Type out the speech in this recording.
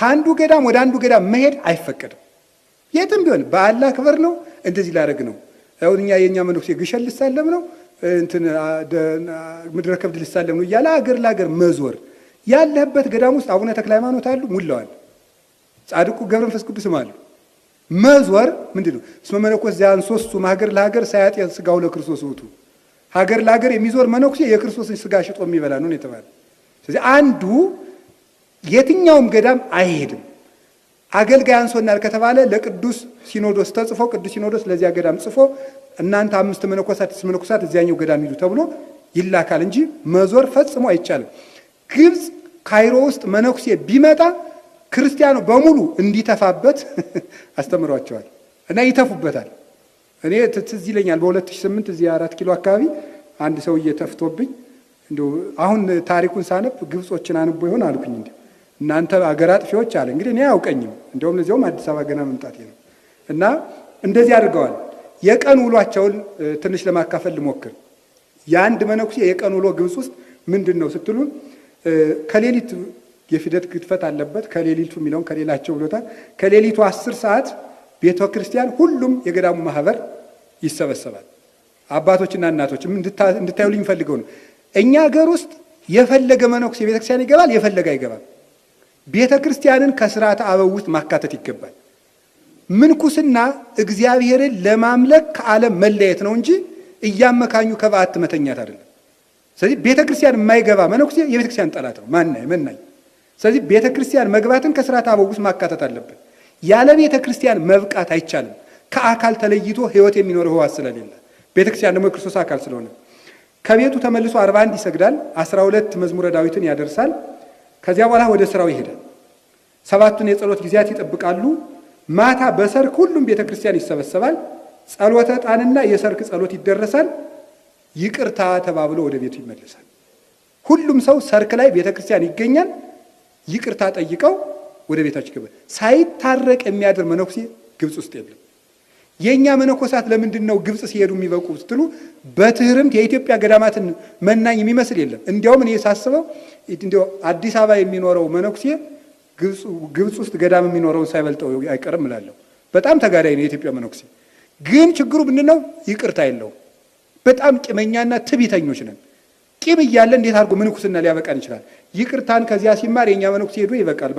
ከአንዱ ገዳም ወደ አንዱ ገዳም መሄድ አይፈቀድም። የትም ቢሆን በዓል ክብር ነው እንደዚህ ላደርግ ነው። አሁን የኛ መነኩሴ ግሸን ልሳለም ነው እንትን ምድረ ከብድ ልሳለም ነው እያለ አገር ለአገር መዞር ያለበት ገዳም ውስጥ አቡነ ተክለ ሃይማኖት አሉ፣ ሙላዋል። ጻድቁ ገብረ መንፈስ ቅዱስም አሉ። መዞር ምንድነው? እስመ መነኮስ ዘያንሶሱ ሀገር ለሀገር ሳያጤን ስጋው ለክርስቶስ ውእቱ። ሀገር ለሀገር የሚዞር መነኩሴ የክርስቶስን ስጋ ሽጦ የሚበላ ነው የተባለ። ስለዚህ አንዱ የትኛውም ገዳም አይሄድም። አገልጋይ አንሶናል ከተባለ ለቅዱስ ሲኖዶስ ተጽፎ ቅዱስ ሲኖዶስ ለዚያ ገዳም ጽፎ እናንተ 5 መነኮሳት እዚያኛው ገዳም ሂዱ ተብሎ ይላካል እንጂ መዞር ፈጽሞ አይቻልም። ግብፅ ካይሮ ውስጥ መነኩሴ ቢመጣ ክርስቲያኑ በሙሉ እንዲተፋበት አስተምሯቸዋል እና ይተፉበታል። እኔ ትዝ ይለኛል በ2008 እዚህ 4 ኪሎ አካባቢ አንድ ሰውዬ ተፍቶብኝ እንደው አሁን ታሪኩን ሳነብ ግብጾችን አንቦ ይሆን አልኩኝ። እንዴ እናንተ አገር አጥፊዎች አለ። እንግዲህ እኔ አያውቀኝም፣ እንደውም ለዚያውም አዲስ አበባ ገና መምጣቴ ነው። እና እንደዚህ አድርገዋል። የቀን ውሏቸውን ትንሽ ለማካፈል ልሞክር። የአንድ መነኩሴ የቀን ውሎ ግብጽ ውስጥ ምንድን ነው ስትሉን ከሌሊት የፊደት ግድፈት አለበት። ከሌሊቱ የሚለውን ከሌላቸው ብሎታል። ከሌሊቱ 10 ሰዓት ቤተ ክርስቲያን ሁሉም የገዳሙ ማህበር ይሰበሰባል። አባቶችና እናቶች እንድታዩልኝ ፈልገው ነው። እኛ ሀገር ውስጥ የፈለገ መነኩሴ ቤተ ክርስቲያን ይገባል፣ የፈለገ አይገባም። ቤተ ክርስቲያንን ከስርዓተ አበው ውስጥ ማካተት ይገባል። ምንኩስና እግዚአብሔርን ለማምለክ ከዓለም መለየት ነው እንጂ እያመካኙ ከበዓት መተኛት አይደለም። ስለዚህ ቤተ ክርስቲያን የማይገባ መነኩሴ የቤተ ክርስቲያን ጠላት ነው፣ መናኝ። ስለዚህ ቤተ ክርስቲያን መግባትን ከስርዓተ አበው ውስጥ ማካተት አለበት። ያለ ቤተ ክርስቲያን መብቃት አይቻልም። ከአካል ተለይቶ ህይወት የሚኖረው ህዋስ ስለሌለ፣ ቤተ ክርስቲያን ደግሞ የክርስቶስ አካል ስለሆነ ከቤቱ ተመልሶ 41 ይሰግዳል፣ 12 መዝሙረ ዳዊትን ያደርሳል። ከዚያ በኋላ ወደ ስራው ይሄዳል። 7ቱን የጸሎት ጊዜያት ይጠብቃሉ። ማታ በሰርክ ሁሉም ቤተ ክርስቲያን ይሰበሰባል። ጸሎተ ዕጣንና የሰርክ ጸሎት ይደረሳል። ይቅርታ ተባብሎ ወደ ቤቱ ይመለሳል። ሁሉም ሰው ሰርክ ላይ ቤተ ክርስቲያን ይገኛል። ይቅርታ ጠይቀው ወደ ቤታቸው ይገባል። ሳይታረቅ የሚያድር መነኩሴ ግብጽ ውስጥ የለም። የኛ መነኮሳት ለምንድን ነው ግብጽ ሲሄዱ የሚበቁ ስትሉ በትህርምት የኢትዮጵያ ገዳማትን መናኝ የሚመስል የለም። እንዲያውም እኔ ሳስበው እንዲያው አዲስ አበባ የሚኖረው መነኩሴ ግብጽ ውስጥ ገዳም የሚኖረውን ሳይበልጠው አይቀርም እላለሁ። በጣም ተጋዳይ ነው የኢትዮጵያ መነኩሴ። ግን ችግሩ ምንድነው? ይቅርታ የለውም። በጣም ቂመኛና ትዕቢተኞች ነን። ቂም እያለ እንዴት አድርጎ ምንኩስና ሊያበቃን ይችላል? ይቅርታን ከዚያ ሲማር የኛ መነኩሴ ሄዶ ይበቃል።